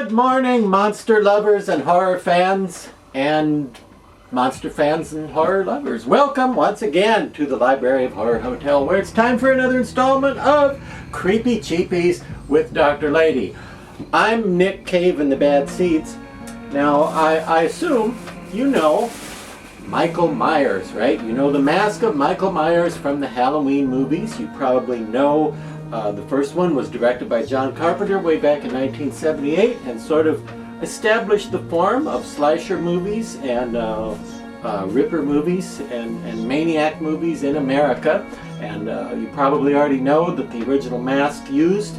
Good morning, monster lovers and horror fans, and monster fans and horror lovers. Welcome once again to the Library of Horror Hotel, where it's time for another installment of Creepy Cheapies with Dr. Lady. I'm Nick Cave in the bad seats. Now, I assume you know Michael Myers, right? You know the mask of Michael Myers from the Halloween movies. You probably know the first one was directed by John Carpenter way back in 1978 and sort of established the form of slasher movies and Ripper movies and Maniac movies in America. And you probably already know that the original mask used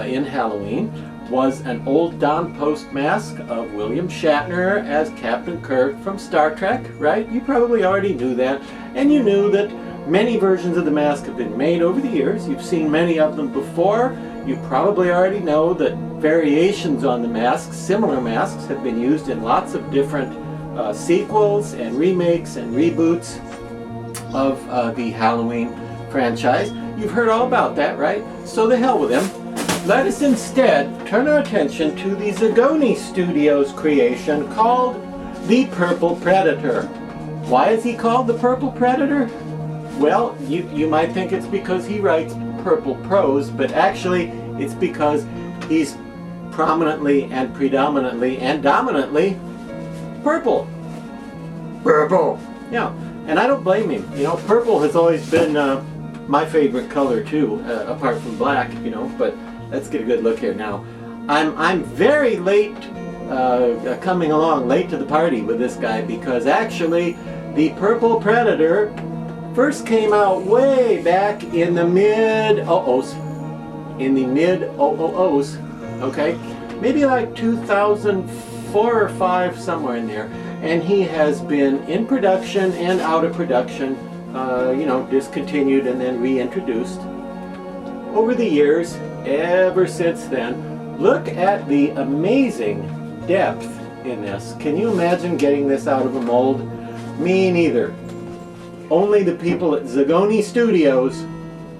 in Halloween was an old Don Post mask of William Shatner as Captain Kirk from Star Trek, right? You probably already knew that, and you knew that many versions of the mask have been made over the years. You've seen many of them before. You probably already know that variations on the mask, similar masks, have been used in lots of different sequels and remakes and reboots of the Halloween franchise. You've heard all about that, right? So the hell with them. Let us instead turn our attention to the Zagoni Studios creation called The Purple Predator. Why is he called the Purple Predator? Well, you might think it's because he writes purple prose, but actually it's because he's prominently and predominantly and dominantly purple. Purple. Yeah, and I don't blame him. You know, purple has always been my favorite color too, apart from black, you know, but let's get a good look here now. I'm very late coming along late to the party with this guy, because actually the Purple Predator first came out way back in the mid-00s. Okay? Maybe like 2004 or 5, somewhere in there. And he has been in production and out of production, discontinued and then reintroduced over the years, ever since then. Look at the amazing depth in this. Can you imagine getting this out of a mold? Me neither. Only the people at Zagoni Studios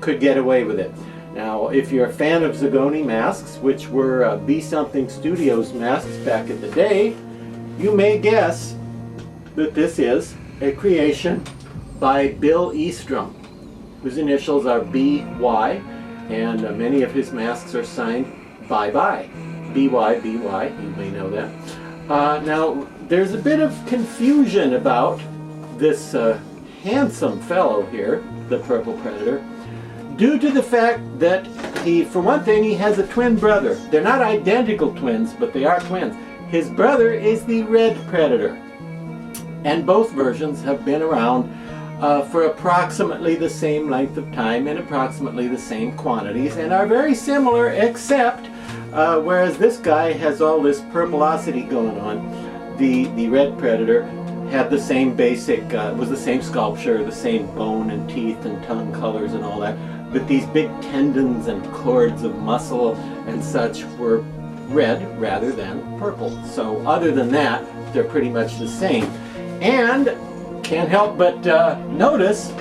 could get away with it. Now, if you're a fan of Zagoni masks, which were Be Something Studios masks back in the day, you may guess that this is a creation by Bill Eastrom, whose initials are B.Y., and many of his masks are signed Bye-Bye. B.Y., you may know that. Now, there's a bit of confusion about this handsome fellow here, the Purple Predator, due to the fact that for one thing, he has a twin brother. They're not identical twins, but they are twins. His brother is the Red Predator, and both versions have been around for approximately the same length of time and approximately the same quantities, and are very similar, except whereas this guy has all this purplosity going on, the Red Predator had the same basic, was the same sculpture, the same bone and teeth and tongue colors and all that, but these big tendons and cords of muscle and such were red rather than purple. So other than that, they're pretty much the same. And can't help but notice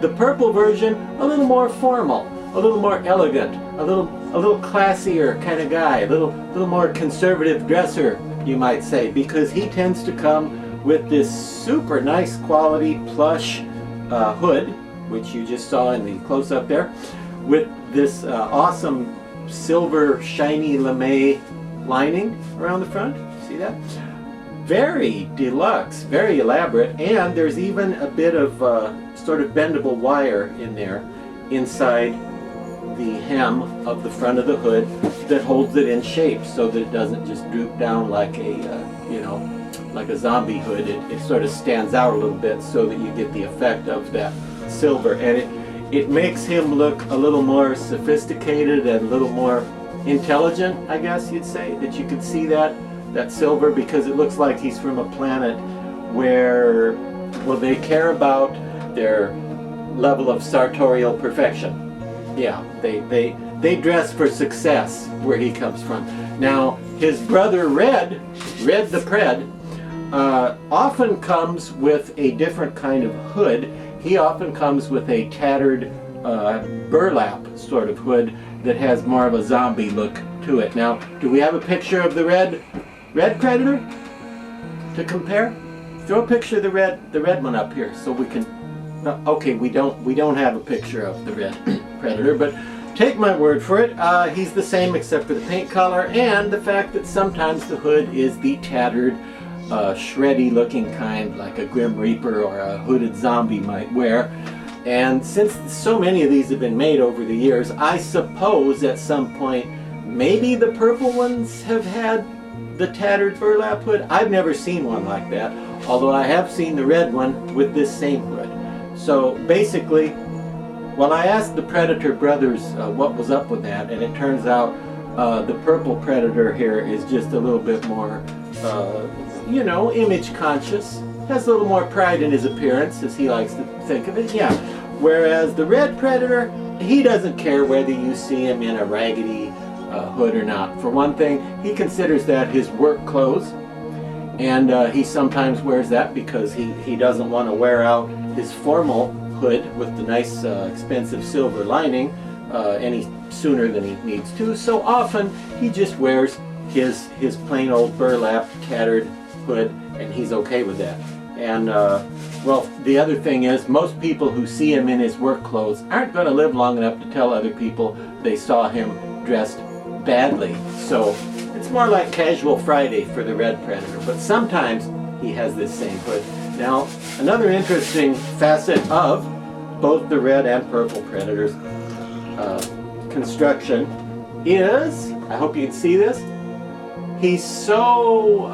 the purple version a little more formal, a little more elegant, a little classier kind of guy, a little more conservative dresser, you might say, because he tends to come with this super nice quality plush hood, which you just saw in the close-up there, with this awesome silver shiny lame lining around the front. See that? Very deluxe, very elaborate, and there's even a bit of sort of bendable wire in there inside the hem of the front of the hood that holds it in shape so that it doesn't just droop down like like a zombie hood. It sort of stands out a little bit so that you get the effect of that silver, and it makes him look a little more sophisticated and a little more intelligent, I guess you'd say, that you could see that silver, because it looks like he's from a planet where, well, they care about their level of sartorial perfection. Yeah, they dress for success where he comes from. Now, his brother Red the Pred, often comes with a different kind of hood. He often comes with a tattered burlap sort of hood that has more of a zombie look to to it. Now, do we have a picture of the red predator to compare? Throw a picture of the red one up here so we can. Okay, we don't have a picture of the red predator, but take my word for it, he's the same except for the paint color and the fact that sometimes the hood is the tattered, shreddy looking kind, like a Grim Reaper or a hooded zombie might wear. And since so many of these have been made over the years, I suppose at some point maybe the purple ones have had the tattered burlap hood. I've never seen one like that, although I have seen the red one with this same hood. So basically, well, I asked the Predator brothers what was up with that, and it turns out the purple Predator here is just a little bit more, you know, image conscious. Has a little more pride in his appearance, as he likes to think of it, yeah. Whereas the red Predator, he doesn't care whether you see him in a raggedy hood or not. For one thing, he considers that his work clothes, and he sometimes wears that because he doesn't want to wear out his formal hood with the nice expensive silver lining any sooner than he needs to. So often he just wears his plain old burlap tattered hood, and he's okay with that. And well, the other thing is, most people who see him in his work clothes aren't going to live long enough to tell other people they saw him dressed badly. So it's more like casual Friday for the red Predator, but sometimes he has this same hood. Now, another interesting facet of both the red and purple Predators construction is, I hope you can see this, he's so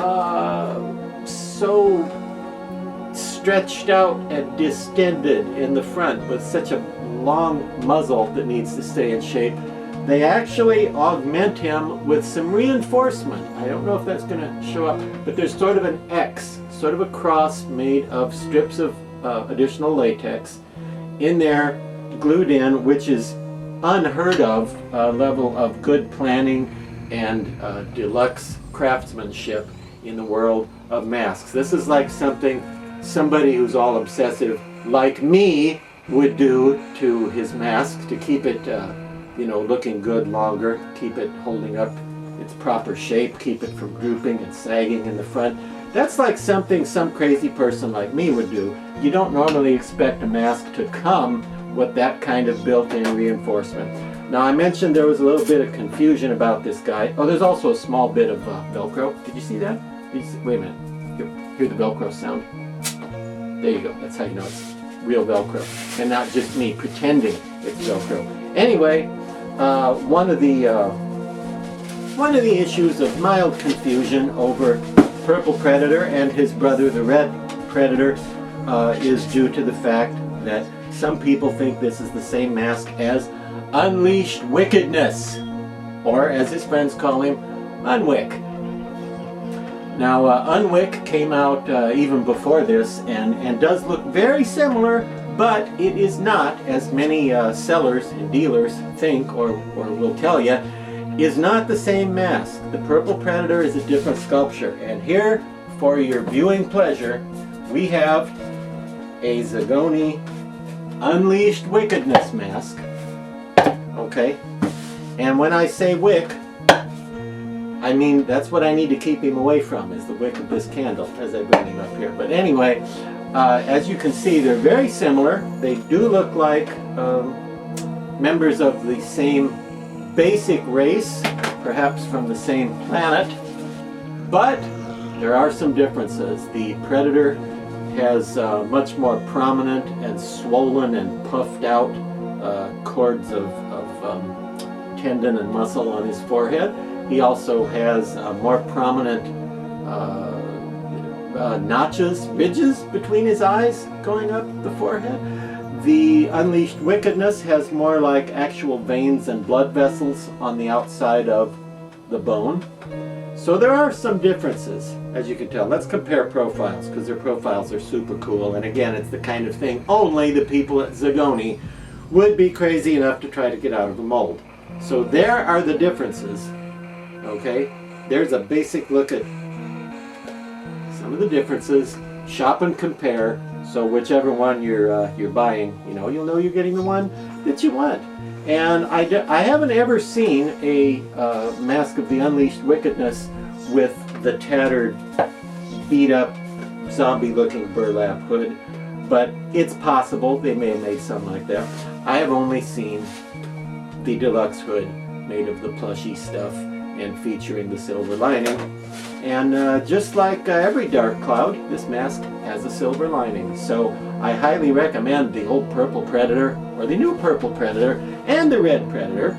stretched out and distended in the front with such a long muzzle that needs to stay in shape. They actually augment him with some reinforcement. I don't know if that's going to show up, but there's sort of an X, sort of a cross made of strips of additional latex in there, glued in, which is unheard of level of good planning and deluxe craftsmanship in the world of masks. This is like somebody who's all obsessive like me would do to his mask to keep it you know, looking good longer, keep it holding up its proper shape, keep it from drooping and sagging in the front. That's like something some crazy person like me would do. You don't normally expect a mask to come with that kind of built-in reinforcement. Now, I mentioned there was a little bit of confusion about this guy. Oh, there's also a small bit of Velcro. Did you see that? Wait a minute. Hear the Velcro sound? There you go. That's how you know it's real Velcro, and not just me pretending it's Velcro. Anyway, one of the issues of mild confusion over Purple Predator and his brother, the Red Predator, is due to the fact that some people think this is the same mask as Unleashed Wickedness, or as his friends call him, Unwick. Now, Unwick came out even before this and does look very similar, but it is not, as many sellers and dealers think or will tell you, is not the same mask. The Purple Predator is a different sculpture. And here, for your viewing pleasure, we have a Zagoni Unleashed Wickedness mask. Okay? And when I say wick, I mean that's what I need to keep him away from, is the wick of this candle as I bring him up here. But anyway, as you can see, they're very similar. They do look like members of the same basic race, perhaps from the same planet, but there are some differences. The Predator has much more prominent and swollen and puffed out cords of tendon and muscle on his forehead. He also has more prominent notches, ridges between his eyes going up the forehead. The Unleashed Wickedness has more like actual veins and blood vessels on the outside of the bone. So there are some differences, as you can tell. Let's compare profiles, because their profiles are super cool. And again, it's the kind of thing only the people at Zagoni would be crazy enough to try to get out of a mold. So there are the differences. Okay? There's a basic look at some of the differences. Shop and compare. So whichever one you're buying, you'll know you're getting the one that you want. And I haven't ever seen a Mask of the Unleashed Wickedness with the tattered, beat up, zombie looking burlap hood, but it's possible they may have made something like that. I have only seen the deluxe hood made of the plushy stuff and featuring the silver lining. And just like every dark cloud, this mask has a silver lining. So I highly recommend the old Purple Predator, or the new Purple Predator, and the Red Predator.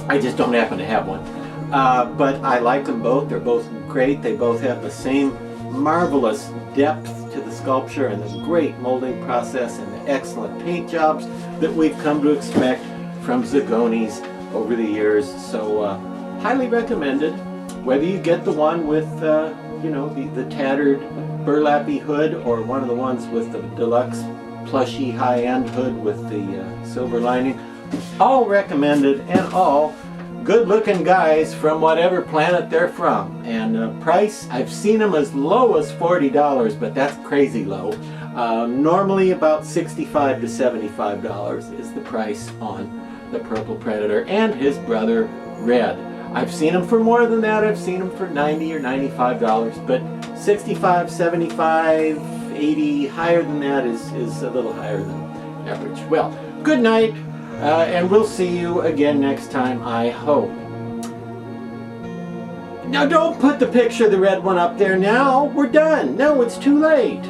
I just don't happen to have one. But I like them both. They're both great. They both have the same marvelous depth to the sculpture and the great molding process and the excellent paint jobs that we've come to expect from Zagonis over the years. So highly recommended. Whether you get the one with the tattered burlappy hood, or one of the ones with the deluxe plushy high-end hood with the silver lining, all recommended and all good-looking guys from whatever planet they're from. And price, I've seen them as low as $40, but that's crazy low. Normally about $65 to $75 is the price on the Purple Predator and his brother Red. I've seen them for more than that. I've seen them for $90 or $95, but $65, $75, $80, higher than that is a little higher than average. Well, good night, and we'll see you again next time, I hope. Now don't put the picture of the red one up there now. We're done. No, it's too late.